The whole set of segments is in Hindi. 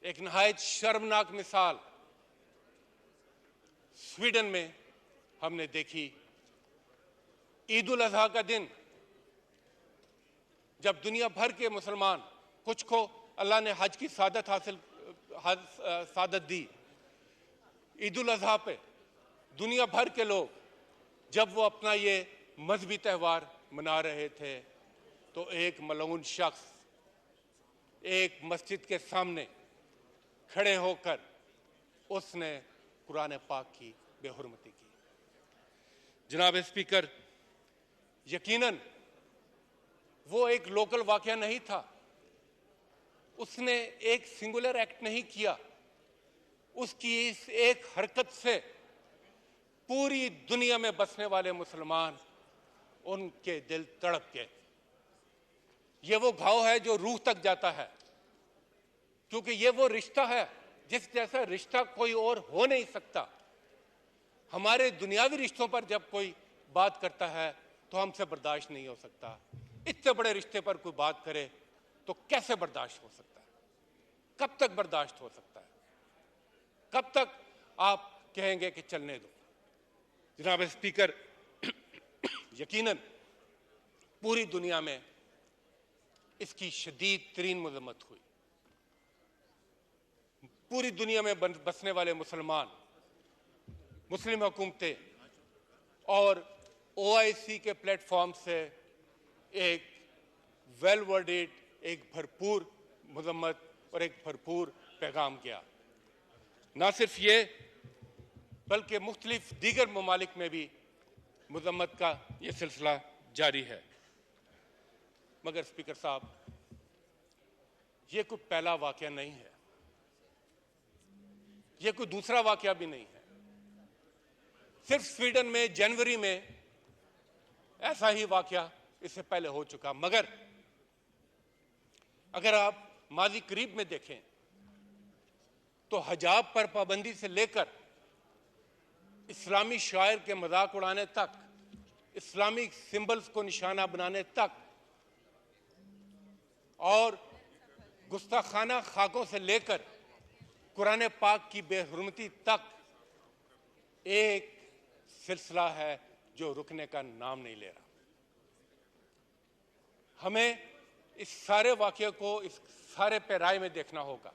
एक नहायत शर्मनाक मिसाल स्वीडन में हमने देखी। ईद उल अजहा का दिन, जब दुनिया भर के मुसलमान, कुछ को अल्लाह ने हज की सादत दी, ईद उल अजहा पे दुनिया भर के लोग जब वो अपना ये मजहबी त्यौहार मना रहे थे तो एक मलऊन शख्स एक मस्जिद के सामने खड़े होकर उसने कुरान पाक की बेहुरमती की। जनाब स्पीकर, यकीनन वो एक लोकल वाकया नहीं था, उसने एक सिंगुलर एक्ट नहीं किया, उसकी इस एक हरकत से पूरी दुनिया में बसने वाले मुसलमान, उनके दिल तड़प गए। ये वो घाव है जो रूह तक जाता है, क्योंकि ये वो रिश्ता है जिस जैसा रिश्ता कोई और हो नहीं सकता। हमारे दुनियावी रिश्तों पर जब कोई बात करता है तो हमसे बर्दाश्त नहीं हो सकता, इतने बड़े रिश्ते पर कोई बात करे तो कैसे बर्दाश्त हो सकता है? कब तक बर्दाश्त हो सकता है? कब तक आप कहेंगे कि चलने दो? जनाब स्पीकर, यकीनन पूरी दुनिया में इसकी शदीद तरीन मजम्मत हुई। पूरी दुनिया में बसने वाले मुसलमान, मुस्लिम हुकूमतें और OIC के प्लेटफॉर्म से एक वेल वर्डेड, एक भरपूर मजम्मत और एक भरपूर पैगाम गया। ना सिर्फ ये बल्कि मुख्तलिफ दीगर ममालिक में भी मजम्मत का ये सिलसिला जारी है। मगर स्पीकर साहब, ये कोई पहला वाकया नहीं है, ये कोई दूसरा वाकया भी नहीं है। सिर्फ स्वीडन में जनवरी में ऐसा ही वाकया इससे पहले हो चुका। मगर अगर आप माजी करीब में देखें तो हिजाब पर पाबंदी से लेकर इस्लामी शायर के मजाक उड़ाने तक, इस्लामिक सिंबल्स को निशाना बनाने तक और गुस्ताखाना खाकों से लेकर कुरान पाक की बेहुरमती तक एक सिलसिला है जो रुकने का नाम नहीं ले रहा। हमें इस सारे वाकये को इस सारे पैराए में देखना होगा,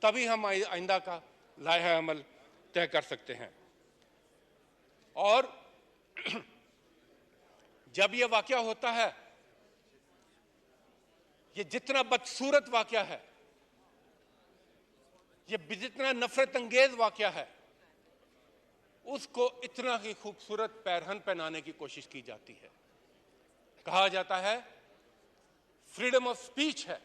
तभी हम आइंदा का लाइहा अमल तय कर सकते हैं। और जब यह वाकया होता है, ये जितना बदसूरत वाकया है, ये जितना नफरत अंगेज वाकया है, उसको इतना ही खूबसूरत पैरहन पहनाने की कोशिश की जाती है। कहा जाता है फ्रीडम ऑफ स्पीच है।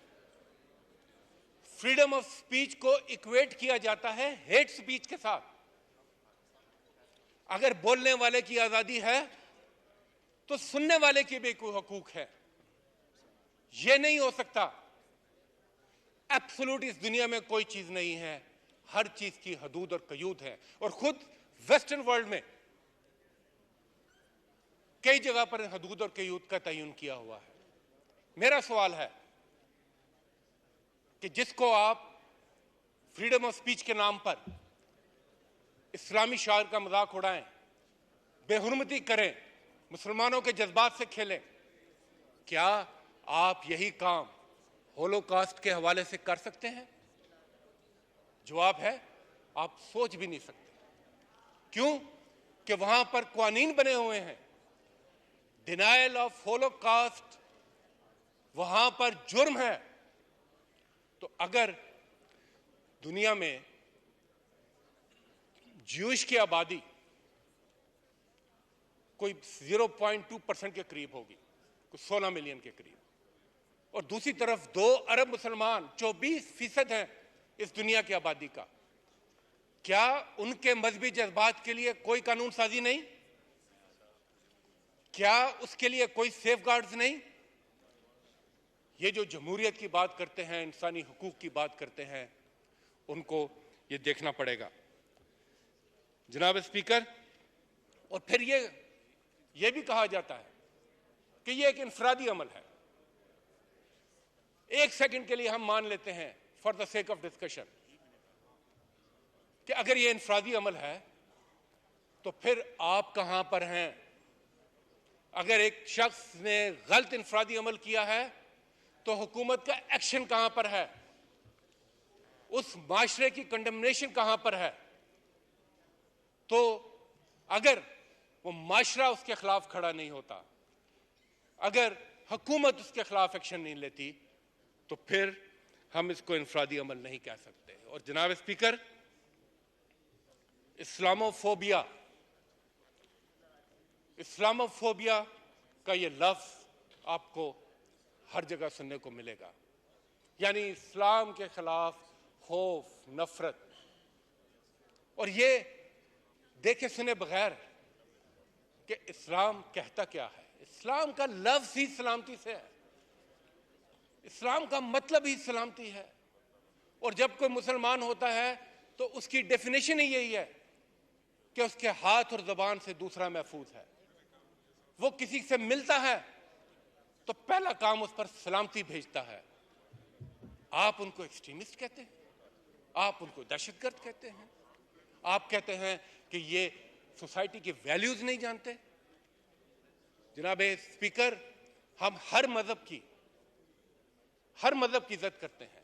फ्रीडम ऑफ स्पीच को इक्वेट किया जाता है हेट स्पीच के साथ। अगर बोलने वाले की आजादी है तो सुनने वाले की भी कोई हकूक है। यह नहीं हो सकता। एब्सोल्यूट इस दुनिया में कोई चीज नहीं है, हर चीज की हदूद और कयूद है। और खुद वेस्टर्न वर्ल्ड में कई जगह पर हदूद और कयूद का तयन किया हुआ है। मेरा सवाल है कि जिसको आप फ्रीडम ऑफ स्पीच के नाम पर इस्लामी शायर का मजाक उड़ाएं, बेहुरमती करें, मुसलमानों के जज्बात से खेलें, क्या आप यही काम होलोकॉस्ट के हवाले से कर सकते हैं? जवाब है आप सोच भी नहीं सकते। क्यों? कि वहां पर कानून बने हुए हैं। डिनायल ऑफ होलोकॉस्ट वहां पर जुर्म है। तो अगर दुनिया में ज्यूश की आबादी कोई 0.2% के करीब होगी, कोई 16 मिलियन के करीब, और दूसरी तरफ 2 अरब मुसलमान 24% हैं इस दुनिया की आबादी का, क्या उनके मजहबी जज्बात के लिए कोई कानून साजी नहीं? क्या उसके लिए कोई सेफ गार्ड्स नहीं? ये जो जमहूरियत की बात करते हैं, इंसानी हुकूक की बात करते हैं, उनको ये देखना पड़ेगा। जनाब स्पीकर, और फिर ये भी कहा जाता है कि ये एक इंफरादी अमल है। एक सेकंड के लिए हम मान लेते हैं for the sake of discussion कि अगर ये इनफरादी अमल है तो फिर आप कहां पर हैं? अगर एक शख्स ने गलत इनफरादी अमल किया है तो हुकूमत का एक्शन कहां पर है? उस माशरे की कंडेमनेशन कहां पर है? तो अगर वो माशरा उसके खिलाफ खड़ा नहीं होता, अगर हुकूमत उसके खिलाफ एक्शन नहीं लेती, तो फिर हम इसको इनफरादी अमल नहीं कह सकते। और जनाब स्पीकर, इस्लामोफोबिया का ये लफ्ज आपको हर जगह सुनने को मिलेगा, यानी इस्लाम के खिलाफ खौफ, नफरत। और ये देखे सुने बगैर कि इस्लाम कहता क्या है। इस्लाम का लफ्ज ही सलामती से है, इस्लाम का मतलब ही सलामती है। और जब कोई मुसलमान होता है तो उसकी डेफिनेशन ही यही है कि उसके हाथ और जुबान से दूसरा महफूज है। वो किसी से मिलता है तो पहला काम उस पर सलामती भेजता है। आप उनको एक्सट्रीमिस्ट कहते हैं, आप उनको दहशतगर्द कहते हैं, आप कहते हैं कि ये सोसाइटी की वैल्यूज नहीं जानते। जनाब स्पीकर, हम हर मजहब की इज्जत करते हैं,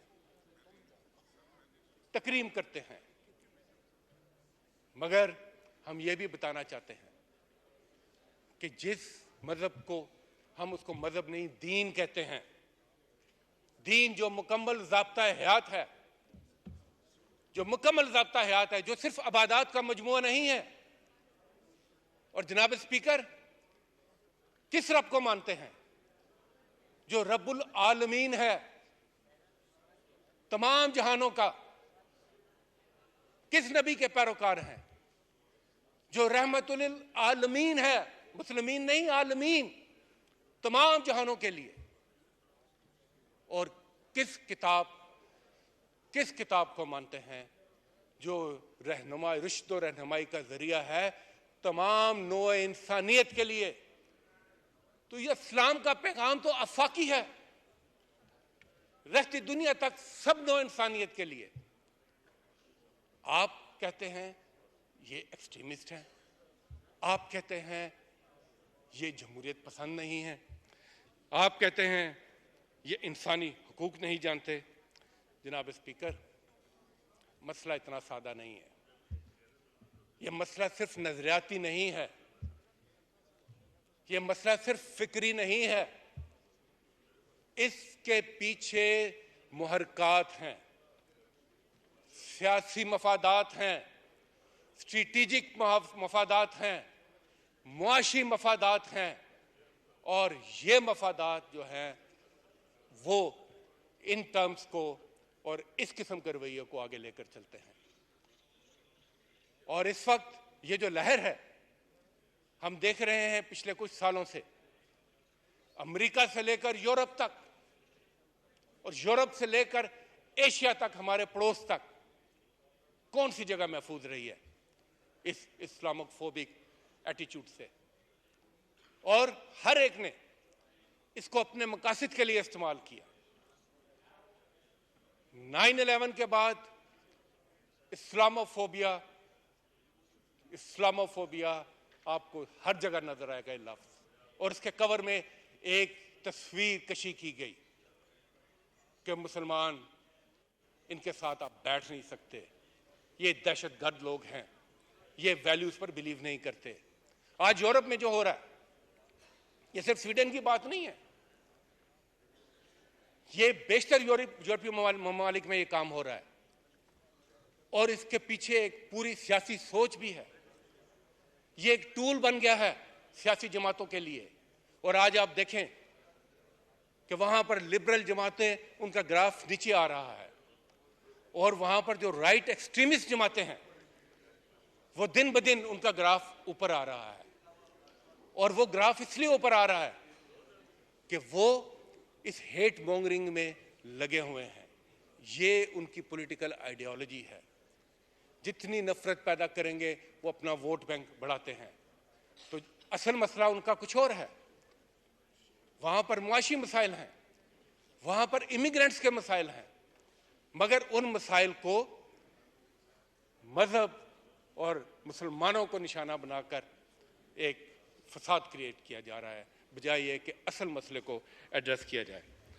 तकरीम करते हैं, मगर हम ये भी बताना चाहते हैं कि जिस मजहब को हम उसको मजहब नहीं दीन कहते हैं, दीन जो मुकम्मल ज़ाब्ता हयात है, जो मुकम्मल ज़ाब्ता हयात है, जो सिर्फ अबादात का मजमुआ नहीं है। और जनाब स्पीकर, किस रब को मानते हैं? जो रब्बुल आलमीन है, तमाम जहानों का। किस नबी के पैरोकार हैं? जो रहमतुल आलमीन है, मुस्लिमीन नहीं, आलमीन, तमाम जहानों के लिए। और किस किताब को मानते हैं जो रहनुमाई, रुश्द और रहनुमाई का जरिया है तमाम नौ इंसानियत के लिए। तो ये इस्लाम का पैगाम तो आफाकी है, रहती दुनिया तक सब नौ इंसानियत के लिए। आप कहते हैं ये एक्सट्रीमिस्ट हैं, आप कहते हैं ये जमहूरियत पसंद नहीं है, आप कहते हैं ये इंसानी हुकूक नहीं जानते। जनाब स्पीकर, मसला इतना सादा नहीं है। यह मसला सिर्फ नजरियाती नहीं है, यह मसला सिर्फ फिक्री नहीं है। इसके पीछे मुहरकात हैं, सियासी मफादात हैं, स्ट्रेटेजिक मफादात हैं, मुआशी मफादात हैं। और ये मफादात जो हैं वो इन टर्म्स को और इस किस्म के रवैये को आगे लेकर चलते हैं। और इस वक्त ये जो लहर है, हम देख रहे हैं पिछले कुछ सालों से, अमेरिका से लेकर यूरोप तक और यूरोप से लेकर एशिया तक, हमारे पड़ोस तक, कौन सी जगह महफूज रही है इस इस्लामोफोबिक एटीट्यूड से। और हर एक ने इसको अपने मकासद के लिए इस्तेमाल किया। 9/11 के बाद इस्लामोफोबिया आपको हर जगह नजर आएगा ये लफ्ज। और इसके कवर में एक तस्वीर कशी की गई कि मुसलमान, इनके साथ आप बैठ नहीं सकते, ये दहशतगर्द लोग हैं, ये वैल्यूज पर बिलीव नहीं करते। आज यूरोप में जो हो रहा है, ये सिर्फ स्वीडन की बात नहीं है, ये बेशतर यूरोपीय ममालिक में ये काम हो रहा है। और इसके पीछे एक पूरी सियासी सोच भी है। ये एक टूल बन गया है सियासी जमातों के लिए। और आज आप देखें कि वहां पर लिबरल जमातें, उनका ग्राफ नीचे आ रहा है, और वहां पर जो राइट एक्सट्रीमिस्ट जमातें हैं वो दिन ब दिन उनका ग्राफ ऊपर आ रहा है। और वो ग्राफ इसलिए ऊपर आ रहा है कि वो इस हेट मॉन्गरिंग में लगे हुए हैं। ये उनकी पॉलिटिकल आइडियोलॉजी है। जितनी नफरत पैदा करेंगे वो अपना वोट बैंक बढ़ाते हैं। तो असल मसला उनका कुछ और है। वहां पर मुआशी मसाइल हैं, वहां पर इमिग्रेंट्स के मसाइल हैं, मगर उन मसाइल को मजहब और मुसलमानों को निशाना बनाकर एक फसाद क्रिएट किया जा रहा है, बजाय ये कि असल मसले को एड्रेस किया जाए।